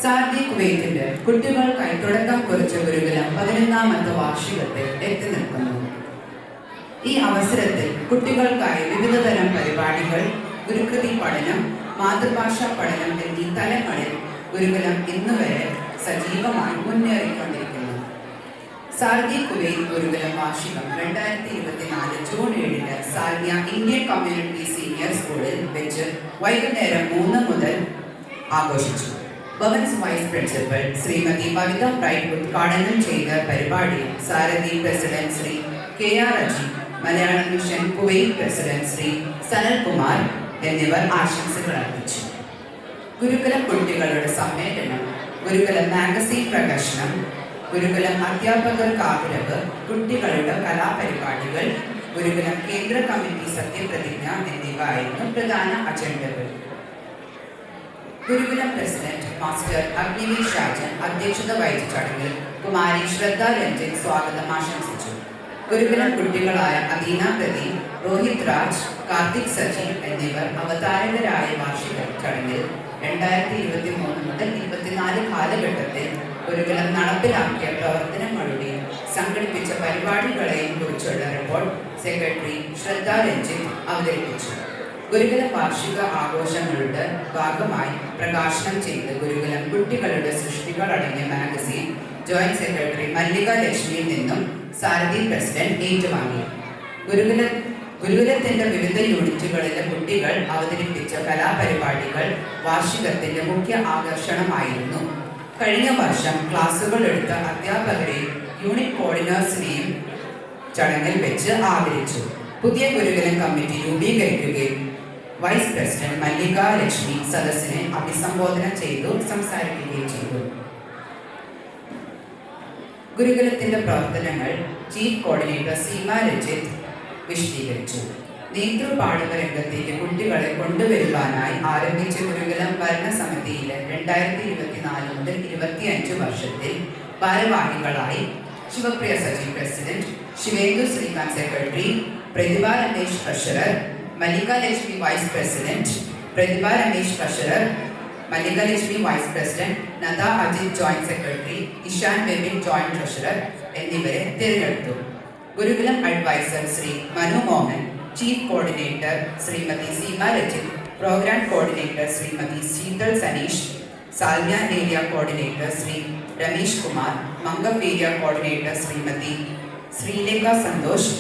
സാർദി കുവൈറ്റിന്റെ കുട്ടികൾക്കായി തുടക്കം കുറിച്ച ഗുരുകുലം 11ാമത്തെ വാർഷികത്തിൽ എത്തി നിൽക്കുന്നു. ഈ അവസരത്തിൽ കുട്ടികൾക്കായി വിവിധതരം പരിപാടികൾ, ഗുരുകൃതി പഠനം, മാതൃഭാഷാ പഠനം എന്നീ തലങ്ങളിൽ ഗുരുകുലം ഇന്നുവരെ സജീവമായി മുന്നേറിക്കൊണ്ടിരിക്കുന്നു. സാർദി കുവൈറ്റ് ഗുരുകുലം വാർഷികം 2024 June 7 Salmiya Indian community senior സ്കൂളിൽ വെച്ച് വൈകുന്നേരം 3 മുതൽ ആഘോഷിച്ചു. Bhavans vice principal Shrimati Kavitha Pride ഉദ്ഘാടനം ചെയ്ത പരിപാടി Sarathi president Shri KR Aji, Malayalam mission Kuwait president Shri Sanalkumar എന്നിവർ ആശംസകൾ അർപ്പിച്ചു. ഗുരുകുലം കുട്ടികളുടെ സമ്മേളനം, ഗുരുകുലം മാഗസിൻ പ്രകാശനം, ഗുരുകുലം അധ്യാപകർക്ക് ആദരവ്, കുട്ടികളുടെ കലാപരിപാടികൾ, ഗുരുകുലം കേന്ദ്ര കമ്മിറ്റി സത്യപ്രതിജ്ഞ എന്നിവ ആയിരുന്നു പ്രധാന അജണ്ടകൾ. ഗുരുകുലം പ്രസിഡന്റ് മാസ്റ്റർ അഗ്നിവി ഷാജൻ അധ്യക്ഷത വഹിച്ച ചടങ്ങിൽ കുമാരി ശ്രദ്ധ രഞ്ജൻ സ്വാഗതം ആശംസിച്ചു. ഗുരുകുലം കുട്ടികളായ അദീന പ്രദീപ്, രോഹിത് രാജ്, കാർത്തിക് സജീവ് എന്നിവർ അവതാരകരായ വാർഷിക ചടങ്ങിൽ 2023 മുതൽ 24 കാലഘട്ടത്തിൽ ഗുരുകുലം നടപ്പിലാക്കിയ പ്രവർത്തനങ്ങളുടെയും സംഘടിപ്പിച്ച പരിപാടികളെയും കുറിച്ചുള്ള റിപ്പോർട്ട് സെക്രട്ടറി ശ്രദ്ധ രഞ്ജിത്ത് അവതരിപ്പിച്ചു. ഗുരുകുലം വാർഷിക ആഘോഷങ്ങളുടെ ഭാഗമായി പ്രകാശനം ചെയ്ത് ഗുരുകുലം കുട്ടികളുടെ സൃഷ്ടികൾ അടങ്ങിയ മാഗസിൻ ജോയിന്റ് സെക്രട്ടറി മല്ലിക ലക്ഷ്മിയിൽ നിന്നും സാരഥി പ്രസിഡന്റ് ഏറ്റുവാങ്ങി. ഗുരുകുലത്തിന്റെ വിവിധ യൂണിറ്റുകളിലെ കുട്ടികൾ അവതരിപ്പിച്ച കലാപരിപാടികൾ വാർഷികത്തിന്റെ മുഖ്യ ആകർഷണമായിരുന്നു. കഴിഞ്ഞ വർഷം ക്ലാസുകൾ എടുത്ത അധ്യാപകരെയും യൂണിറ്റ് കോർഡിനേറ്റേഴ്സിനെയും ചടങ്ങിൽ വെച്ച് ആദരിച്ചു. പുതിയ ഗുരുകുലം കമ്മിറ്റി രൂപീകരിക്കുകയും വൈസ് പ്രസിഡന്റ് മല്ലിക ലക്ഷ്മി സദസ്സിനെ അഭിസംബോധന ചെയ്തു സംസാരിക്കുകയും ചെയ്തു. ഗുരുകുലത്തിന്റെ പ്രവർത്തനങ്ങൾ ചീഫ് കോർഡിനേറ്റർ സീമ രഞ്ജിത്ത് വിശദീകരിച്ചു. നേതൃപാഠക രംഗത്തേക്ക് കുട്ടികളെ കൊണ്ടുവരുവാനായി ആരംഭിച്ച ഗുരുകുലം ഭരണസമിതിയിലെ 2024 മുതൽ 25 വർഷത്തിൽ ഭാരവാഹികളായി Shivapriya Saji president, Shivendu Srikanth secretary, Prathibha Ramesh treasurer, Mallika Lakshmi vice president, Prathibha Ramesh treasurer, Mallika Lakshmi vice president, Nada Ajith joint secretary, Ishan Bebin joint treasurer എന്നിവരെ തിരഞ്ഞെടുത്തു. Gurukulam adviser Shri Manu Mohan, chief coordinator Shrimati Seema Rajith, programme coordinator Shrimati Sheethal Saneesh, Salmiya area coordinator Shri Ramesh Kumar, മംഗം ഏരിയ കോർഡിനേറ്റർ ശ്രീമതി ശ്രീലേഖ സന്തോഷ്,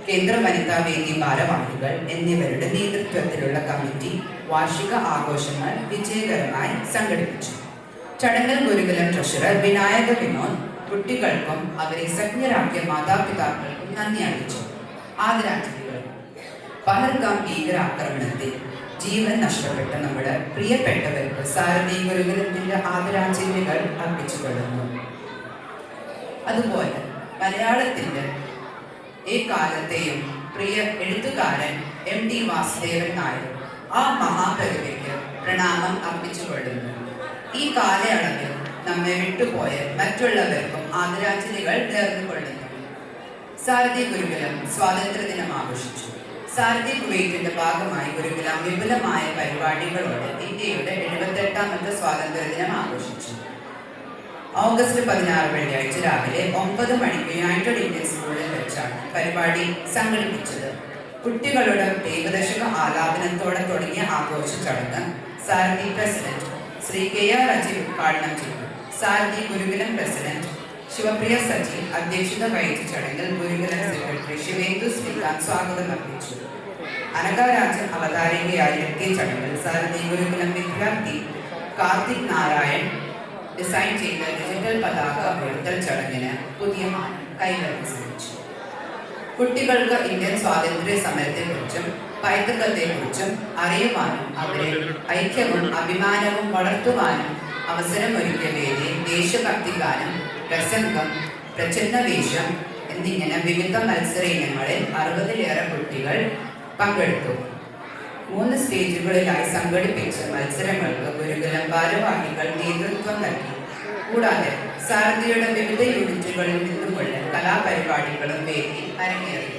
കേന്ദ്ര വനിതാ വേദി ഭാരവാഹികൾ എന്നിവരുടെ നേതൃത്വത്തിലുള്ള കമ്മിറ്റി വാർഷിക ആഘോഷങ്ങൾ വിജയകരമായി സംഘടിപ്പിച്ചു. ചടങ്ങിൽ ഗുരുകുലം ട്രഷറർ വിനായക വിനോദ് കുട്ടികൾക്കും അവരെ സജ്ഞരാക്കിയ മാതാപിതാക്കൾക്കും നന്ദി അറിയിച്ചു. ആദരാഞ്ജലികൾ. പഹൽഗാം ഭീകരാക്രമണത്തിൽ ജീവൻ നഷ്ടപ്പെട്ട നമ്മുടെ പ്രിയപ്പെട്ടവർക്ക് സാരഥി ഗുരുകുലത്തിന്റെ ആദരാഞ്ജലികൾ അർപ്പിച്ചുകൊള്ളുന്നു. അതുപോലെ മലയാളത്തിന്റെ കാലത്തെയും പ്രിയ എഴുത്തുകാരൻ MD വാസുദേവൻ നായർ ആ മഹാപ്രതിഭയ്ക്ക് പ്രണാമം അർപ്പിച്ചുകൊള്ളുന്നു. ഈ കാലയളവിൽ നമ്മെ വിട്ടുപോയ മറ്റുള്ളവർക്കും ആദരാഞ്ജലികൾ നേർന്നുകൊള്ളുന്നു. സാരഥി ഗുരുകുലം സ്വാതന്ത്ര്യദിനം ആഘോഷിച്ചു. സാരഥി കുവൈറ്റിന്റെ ഭാഗമായി ഗുരുകുലം വിപുലമായ പരിപാടികളോടെ ഇന്ത്യയുടെ 78ാമത്തെ സ്വാതന്ത്ര്യദിനം ആഘോഷിച്ചു. ഓഗസ്റ്റ് 16 വെള്ളിയാഴ്ച രാവിലെ 9 മണിക്ക് യുണൈറ്റഡ് ഇന്ത്യൻ സ്കൂളിൽ വെച്ചാണ് പരിപാടി സംഘടിപ്പിച്ചത്. കുട്ടികളുടെ ദൈവദശക ആലാപനത്തോടെ തുടങ്ങിയ ആഘോഷ ചടങ്ങ് സാരഥി പ്രസിഡന്റ് ശ്രീ KR അജി ഉദ്ഘാടനം ചെയ്തു. സാരഥി ഗുരുകുലം പ്രസിഡന്റ് ശിവപ്രിയ സജി അധ്യക്ഷത വഹിച്ച ചടങ്ങിൽ ഗുരുകുലം സെക്രട്ടറി ശിവേന്ദു ശ്രീകാന്ത് സ്വാഗതം അർപ്പിച്ചു. അനഘരാജൻ അവതാരികയായി എത്തിയ ചടങ്ങിൽ സാരഥി ഗുരുകുലം വിദ്യാർത്ഥി കാർത്തിക് നാരായൺ ഡിസൈൻ ചെയ്ത ഡിജിറ്റൽ പതാക ഉയർത്തൽ ചടങ്ങിന് പുതിയ മാനം കൈവരിക്കാൻ ശ്രമിച്ചു. കുട്ടികൾക്ക് ഇന്ത്യൻ സ്വാതന്ത്ര്യ സമരത്തെക്കുറിച്ചും പൈതൃകത്തെക്കുറിച്ചും അറിയുവാനും അവരെ ഐക്യവും അഭിമാനവും വളർത്തുവാനും അവസരമൊരുക്കിയ വേദി ദേശഭക്തി ഗാനം, പ്രസംഗം, പ്രച്ഛന്നവേഷം എന്നിങ്ങനെ വിവിധ മത്സര ഇനങ്ങളിൽ 60-ലേറെ കുട്ടികൾ പങ്കെടുത്തു. 3 സ്റ്റേജുകളിലായി സംഘടിപ്പിച്ച മത്സരങ്ങൾക്ക് ഗുരുകുലം ഭാരവാഹികൾ നേതൃത്വം നൽകി. കൂടാതെ സാരഥിയുടെ വിവിധ യൂണിറ്റുകളിൽ നിന്നുമുള്ള കലാപരിപാടികളും വേദി അരങ്ങേറി.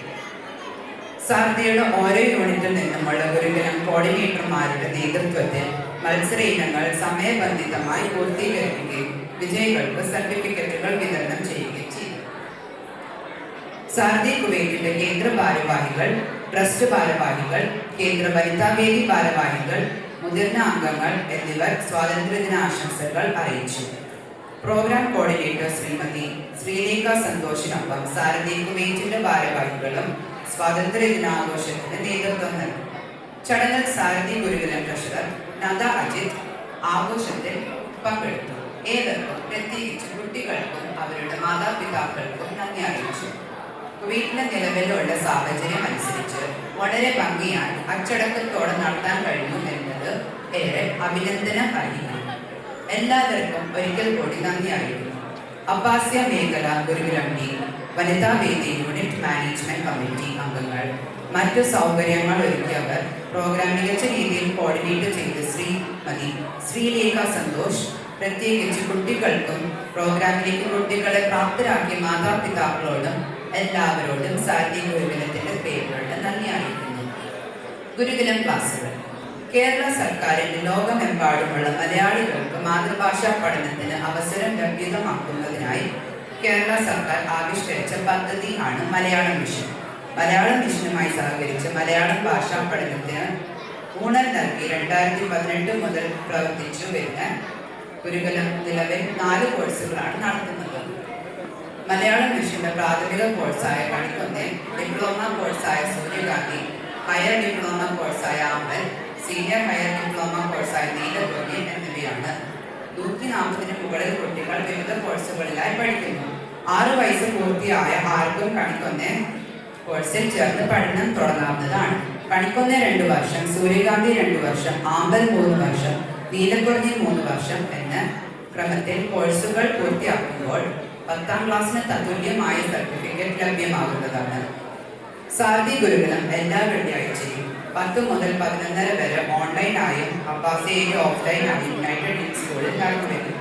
സാരഥിയുടെ ഓരോ യൂണിറ്റിൽ നിന്നുമുള്ള ഗുരുകുലം കോർഡിനേറ്റർമാരുടെ നേതൃത്വത്തിൽ മത്സര ഇനങ്ങൾ സമയബന്ധിതമായി പൂർത്തീകരിക്കുകയും വിജയികൾക്ക് സർട്ടിഫിക്കറ്റുകൾ വിതരണം ചെയ്യുകയും ചെയ്തു. സാരഥി കുവൈറ്റിന്റെ കേന്ദ്ര ഭാരവാഹികൾ, ട്രസ്റ്റ് ഭാരവാഹികൾ, കേന്ദ്ര വനിതാവേദി ഭാരവാഹികൾ, മുതിർന്ന അംഗങ്ങൾ എന്നിവർ സ്വാതന്ത്ര്യദിനാശംസകൾ അറിയിച്ചു. പ്രോഗ്രാം കോർഡിനേറ്റർ ശ്രീമതി ശ്രീലേഖ സന്തോഷിനൊപ്പം സാരഥി കുവൈറ്റിന്റെ ഭാരവാഹികളും സ്വാതന്ത്ര്യദിനാഘോഷത്തിന് നേതൃത്വം നൽകി. ചടങ്ങിൽ സാരഥി ഗുരുകുലം ട്രഷറർ നദ അജിത് ആഘോഷത്തിൽ പങ്കെടുത്തു. ഏവർക്കും, പ്രത്യേകിച്ച് കുട്ടികൾക്കും അവരുടെ മാതാപിതാക്കൾക്കും നന്ദി അറിയിച്ചു. കുവൈറ്റിലെ നിലവിലുള്ള സാഹചര്യം അനുസരിച്ച് വളരെ ഭംഗിയായി അച്ചടക്കത്തോടെ നടത്താൻ കഴിഞ്ഞു എന്നത് ഏറെ അഭിനന്ദനം അറിയിക്കുന്നു. എല്ലാവർക്കും ഒരിക്കൽ കൂടി നന്ദി അറിയിക്കുന്നു. അബ്ബാസിയ മേഖല ഗുരുകുലം ടീം, വനിതാ വേദി യൂണിറ്റ് മാനേജ്മെന്റ് കമ്മിറ്റി അംഗങ്ങൾ, മറ്റു സൗകര്യങ്ങൾ ഒരുക്കിയവർ, പ്രോഗ്രാം മികച്ച രീതിയിൽ കോർഡിനേറ്റ് ചെയ്ത് ശ്രീമതി ശ്രീലേഖ സന്തോഷ്, പ്രത്യേകിച്ച് കുട്ടികൾക്കും പ്രോഗ്രാമിലേക്ക് കുട്ടികളെ പ്രാപ്തരാക്കിയ മാതാപിതാക്കളോടും എല്ലാവരോടും സാരഥി ഗുരുകുലത്തിന്റെ പേരിലുള്ള നന്ദി അറിയിക്കുന്നു. ഗുരുകുലം ക്ലാസുകൾ. കേരള സർക്കാരിന്റെ ലോകമെമ്പാടുമുള്ള മലയാളികൾക്ക് മാതൃഭാഷാ പഠനത്തിന് അവസരം ലഭ്യമാക്കുന്നതിനായി കേരള സർക്കാർ ആവിഷ്കരിച്ച പദ്ധതി ആണ് മലയാളം മിഷൻ. മലയാളം മിഷനുമായി സഹകരിച്ച് മലയാളം ഭാഷാ പഠനത്തിന് ഊന്നൽ നൽകി 2018 മുതൽ പ്രവർത്തിച്ചു വരുന്ന ഗുരുകുലം നിലവിൽ 4 കോഴ്സുകളാണ് നടത്തുന്നത്. മലയാളം മിഷന്റെ പ്രാഥമിക കോഴ്സായ കണിക്കൊന്നേൽ, ഡിപ്ലോമ കോഴ്സായ സൂര്യകാന്തി, ഹയർ ഡിപ്ലോമ കോഴ്സായ ആമ്പൽ, സീനിയർ ഹയർ ഡിപ്ലോമ കോഴ്സായ നീലക്കൊല്ലി എന്നിവയാണ്. 140-ന് മുകളിൽ കുട്ടികൾ വിവിധ കോഴ്സുകളിലായി പഠിക്കുന്നു. 6 വയസ്സ് പൂർത്തിയായ ആർക്കും കണിക്കൊന്നേൽ കോഴ്സിൽ ചേർന്ന് പഠനം തുടങ്ങാവുന്നതാണ്. കണിക്കൊന്നേൽ 2 വർഷം, സൂര്യകാന്തി 2 വർഷം, ആമ്പൽ 3 വർഷം, നീലക്കൊല്ലി 3 വർഷം എന്ന ക്രമത്തിൽ കോഴ്സുകൾ പൂർത്തിയാക്കുമ്പോൾ 10ാം ക്ലാസ്സിന് തത്തുല്യമായ സർട്ടിഫിക്കറ്റ് ലഭ്യമാകുന്നതാണ്. സാരഥി ഗുരുകുലം എല്ലാ വെള്ളിയാഴ്ചയും 10 മുതൽ 11:30 വരെ ഓൺലൈനായും അബ്ബാസിയയിൽ ഓഫ്ലൈനായും യുണൈറ്റഡ് ഇന്ത്യൻ സ്കൂളിൽ നടന്നുവരുന്നു.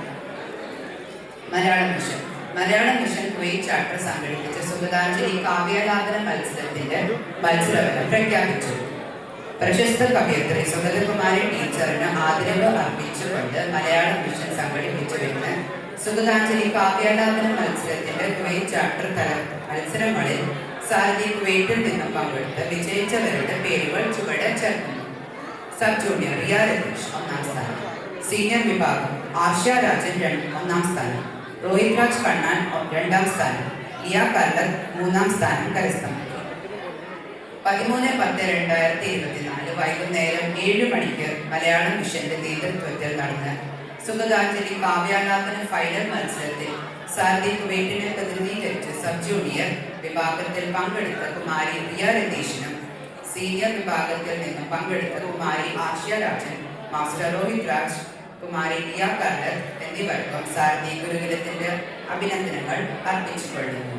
മലയാളം മിഷൻ കുവൈറ്റ് ചാപ്റ്റർ സംഘടിപ്പിച്ച സുഗതാഞ്ജലി കാവ്യാലാപന മത്സരത്തിന്റെ മത്സരഫലം പ്രഖ്യാപിച്ചു. പ്രശസ്ത കവയിത്രി സുഗതകുമാരി ടീച്ചറിന് ആദരവ് അർപ്പിച്ചുകൊണ്ട് മലയാളം മിഷൻ സംഘടിപ്പിച്ചു വരുന്ന സുഗതാഞ്ജലി കാവ്യാലാപന മത്സരത്തിന്റെ കുവൈറ്റ് ചാപ്റ്റർ തല മത്സരങ്ങളിൽ സാരഥി കുവൈറ്റിൽ നിന്നും പങ്കെടുത്ത് വിജയിച്ചവരുടെ പേരുകൾ ചുവടെ ചേർക്കുന്നു. സബ് ജൂനിയർ റിയ രതീഷ് 1ാം സ്ഥാനം, സീനിയർ വിഭാഗം ആർഷ്യ രാജൻ 1ാം സ്ഥാനം, രോഹിത് രാജ് കണ്ണാൻ 2ാം സ്ഥാനം, ലിയ കല്ലർ 3ാം സ്ഥാനം കരസ്ഥമാക്കി. 13/10/2024 വൈകുന്നേരം 7 മണിക്ക് മലയാളം മിഷന്റെ നേതൃത്വത്തിൽ നടന്ന സുഗതാഞ്ജലി കാവ്യാലാപന ഫൈനൽ മത്സരത്തിൽ സാരഥി കുവൈറ്റിനെ പ്രതിനിധീകരിച്ച് സബ് ജൂനിയർ വിഭാഗത്തിൽ പങ്കെടുത്ത കുമാരി റിയ രതീഷിനും സീനിയർ വിഭാഗത്തിൽ നിന്നും പങ്കെടുത്ത കുമാരി ആർഷ്യ രാജൻ, മാസ്റ്റർ രോഹിത് രാജ്, കുമാരി ലിയ കല്ലർ എന്നിവർക്കും സാരഥി ഗുരുകുലത്തിന്റെ അഭിനന്ദനങ്ങൾ അർപ്പിച്ചുകൊള്ളുന്നു.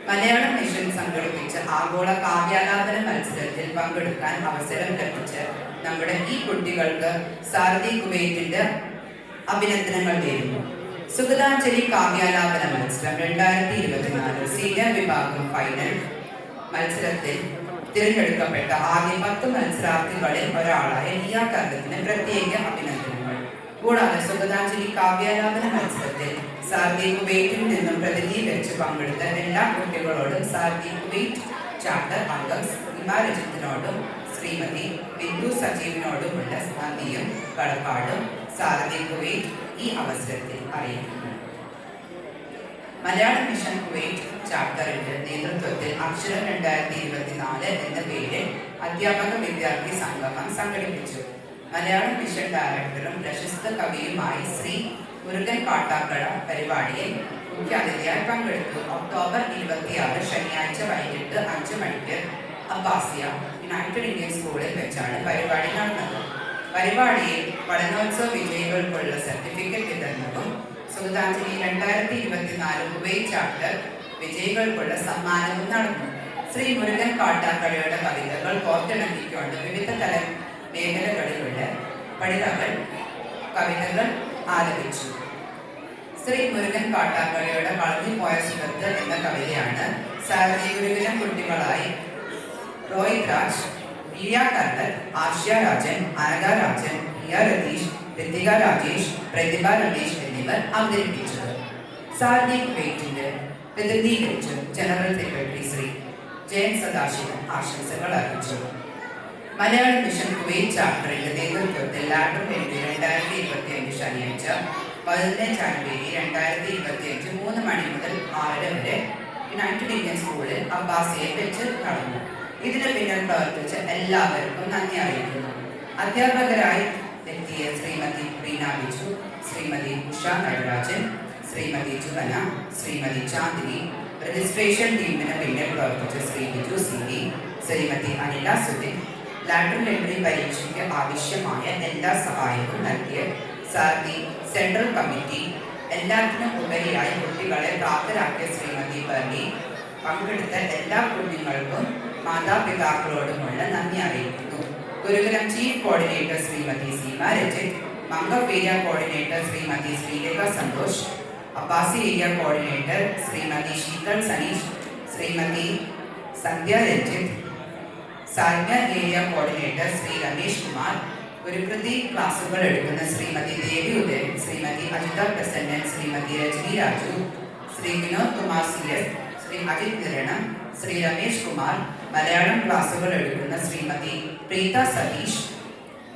മലയാളം മിഷൻ സംഘടിപ്പിച്ച ആഗോള കാവ്യാലാപന മത്സരത്തിൽ പങ്കെടുക്കാൻ അവസരം ലഭിച്ച് നമ്മുടെ ഈ കുട്ടികൾക്ക് സാരഥി കുവൈറ്റിന്റെ അഭിനന്ദനങ്ങൾ നേരുന്നു. സുഗതാഞ്ജലി കാവ്യാലാപന മത്സരം 2024 സീനിയർ വിഭാഗം ഫൈനൽ മത്സരത്തിൽ തിരഞ്ഞെടുക്കപ്പെട്ട ആദ്യ 10 മത്സരാർത്ഥികളിൽ ഒരാളായ ലിയ കല്ലറിന് പ്രത്യേക അഭിനന്ദനങ്ങൾ. കൂടാതെ സുഗതാഞ്ജലി കാവ്യാലാപന മത്സരത്തിൽ സാരഥി കുവൈറ്റിൽ നിന്നും പ്രതിനിധീകരിച്ച് പങ്കെടുത്ത എല്ലാ കുട്ടികളോടും സാരഥി കുവൈറ്റ് ചാപ്റ്റർ അംഗം ഹിമാരജിത്തിനോടും ശ്രീമതി ബിന്ദു സജീവിനോടുമുള്ള നന്ദിയും കടപ്പാടും സാരഥി കുവൈറ്റ് ഈ അവസരത്തിൽ അറിയിക്കുന്നു. മലയാളം മിഷൻ കുവൈറ്റ് ചാപ്റ്ററിന്റെ നേതൃത്വത്തിൽ അക്ഷരം 2024 എന്ന പേരിൽ അധ്യാപക വിദ്യാർത്ഥി സംഗമം സംഘടിപ്പിച്ചു. മലയാളം മിഷൻ ഡയറക്ടറും പ്രശസ്ത കവിയുമായി ശ്രീ മുരുകൻ കാട്ടാക്കട പരിപാടിയിൽ മുഖ്യാതിഥിയായി പങ്കെടുത്തു. ഒക്ടോബർ 26 ശനിയാഴ്ച വൈകിട്ട് 5 മണിക്ക് അബ്ബാസിയ യുണൈറ്റഡ് ഇന്ത്യൻ സ്കൂളിൽ വെച്ചാണ് പരിപാടി നടന്നത്. പരിപാടിയിൽ പഠനോത്സവ വിജയികൾക്കുള്ള സർട്ടിഫിക്കറ്റ് വിതരണവും സുഗതാഞ്ജലി 2024 കുവൈറ്റ് ചാപ്റ്റർ വിജയികൾക്കുള്ള സമ്മാനവും നടന്നു. ശ്രീ മുരുകൻ കാട്ടാക്കടയുടെ കവിതകൾ കോർത്തിണക്കിക്കൊണ്ട് വിവിധ മേഖലകളിലുള്ള പഠിതാക്കൾ കവിതകൾ ആലപിച്ചു. ശ്രീ മുരുകൻ കാട്ടാക്കടയുടെ കളഞ്ഞുപോയ സുഹൃത്ത് എന്ന കവിതയാണ് സാരഥി ഗുരുകുലം കുട്ടികളായി രോഹിത് രാജ്, ലിയ കല്ലർ, ആർഷ്യ രാജൻ, അനഘ രാജൻ, പ്രിയ രതീഷ്, ഋതിക രാജേഷ്, പ്രതിഭ രമേശ് എന്നിവർ അവതരിപ്പിച്ചത്. സാരഥി കുവൈറ്റിന്റെ പ്രതിനിധീകരിച്ച് ജനറൽ സെക്രട്ടറി ശ്രീ ജയൻ സദാശിവൻ ആശംസകൾ അറിയിച്ചു. മലയാള മിഷൻ കുവൈറ്റ് ചാപ്റ്ററിന്റെ നേതൃത്വത്തിൽ ലാറ്ററൽ എൻട്രി 2025 ശനിയാഴ്ച 15 ജനുവരി 2025 3 മണി മുതൽ 6 വരെ യുണൈറ്റഡ് ഇന്ത്യൻ സ്കൂളിൽ അബ്ബാസിയെ വെച്ച് നടന്നു. ഇതിന് പിന്നിൽ പ്രവർത്തിച്ച എല്ലാവർക്കും നന്ദി അറിയിക്കുന്നു. അധ്യാപകരായി എത്തിയ ശ്രീമതി റീന ബിജു, ശ്രീമതി ഉഷ നടരാജൻ, ശ്രീമതി ജുവന, ശ്രീമതി ചാന്ദിനി, രജിസ്ട്രേഷൻ ടീമിന് പിന്നിൽ പ്രവർത്തിച്ച ശ്രീ ബിജു സിംഗി, ശ്രീമതി അനില സുധിൻ, ലാറ്ററൽ എൻട്രി പരീക്ഷയ്ക്ക് ആവശ്യമായ എല്ലാ സഹായവും നൽകിയ സാർദി സെൻട്രൽ കമ്മിറ്റി, എല്ലാത്തിനും ഉപരിയായി കുട്ടികളെ പ്രാപ്തരാക്കിയ ശ്രീമതി ബർണി, പങ്കെടുത്ത എല്ലാ കുഞ്ഞുങ്ങൾക്കും മാതാപിതാക്കളോടുമുള്ള നന്ദി അറിയിക്കുന്നു. ഗുരുകുലം ചീഫ് കോർഡിനേറ്റർ ശ്രീമതി സീമ രജിത്, മംഗം ഏരിയ കോർഡിനേറ്റർ ശ്രീമതി ശ്രീലേഖ സന്തോഷ്, അബ്ബാസി ഏരിയ കോർഡിനേറ്റർ ശ്രീമതി ശീതൾ സനീഷ്, ശ്രീമതി സന്ധ്യ രഞ്ജിത്ത്, സാന്യ ഏരിയ കോർഡിനേറ്റർ ശ്രീ രമേഷ് കുമാർ, ഗുരുകൃതി ക്ലാസുകൾ എടുക്കുന്ന ശ്രീമതി ദേവി ഉദയൻ, ശ്രീമതി അജിത പ്രസന്നൻ, ശ്രീമതി രജനി രാജു, ശ്രീ വിനോദ് കുമാർ CS, ശ്രീ അജിത് കിരണം, ശ്രീ രമേഷ് കുമാർ, മലയാളം ക്ലാസുകൾ എടുക്കുന്ന ശ്രീമതി പ്രീത സതീഷ്,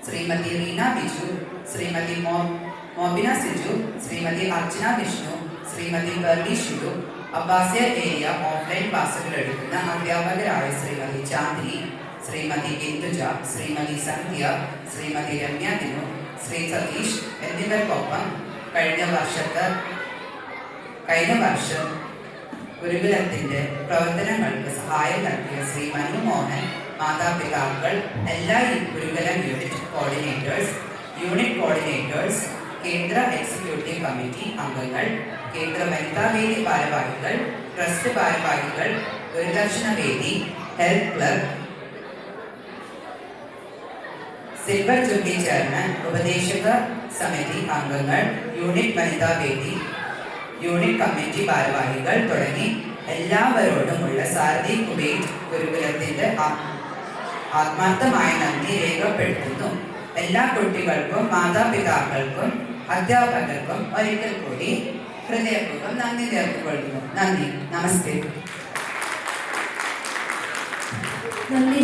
ശ്രീമതി റീന ബിജു, ശ്രീമതി മോബിന സിജു, ശ്രീമതി അർച്ചന വിഷ്ണു, ശ്രീമതി ബർലി ഷിഡു, അബ്ബാസിയ ഏരിയ ഓഫ്ലൈൻ ക്ലാസുകൾ എടുക്കുന്ന അധ്യാപകരായ ശ്രീമതി ചാന്ദിനി, ശ്രീമതി ഇന്ദുജ, ശ്രീമതി സന്ധ്യ, ശ്രീമതി രമ്യ ദിനു, ശ്രീ സതീഷ് എന്നിവർക്കൊപ്പം കഴിഞ്ഞ വർഷം ഗുരുകുലത്തിന്റെ പ്രവർത്തനങ്ങൾക്ക് സഹായം നൽകിയ ശ്രീ മനു മോഹൻ, മാതാപിതാക്കൾ, എല്ലാ ഗുരുകുലം യൂണിറ്റ് കോർഡിനേറ്റേഴ്സ്, കേന്ദ്ര എക്സിക്യൂട്ടീവ് കമ്മിറ്റി അംഗങ്ങൾ, കേന്ദ്ര വനിതാ വേദി ഭാരവാഹികൾ, ട്രസ്റ്റ് ഭാരവാഹികൾ, ഗുരുദർശന വേദി, health club, silver jubilee chairman, ഉപദേശക സമിതി അംഗങ്ങൾ, യൂണിറ്റ് വനിതാ വേദി, യൂണിറ്റ് കമ്മിറ്റി ഭാരവാഹികൾ തുടങ്ങി എല്ലാവരോടുമുള്ള സാരഥി കുവൈറ്റ് ഗുരുകുലത്തിന്റെ ആത്മാർത്ഥമായ നന്ദി രേഖപ്പെടുത്തുന്നു. എല്ലാ കുട്ടികൾക്കും മാതാപിതാക്കൾക്കും അധ്യാപകർക്കും ഒരിക്കൽ കൂടി ഹൃദയപൂർവ്വം നന്ദി ചേർത്തുകൊള്ളുന്നു. നന്ദി, നമസ്തേ. നന്ദി.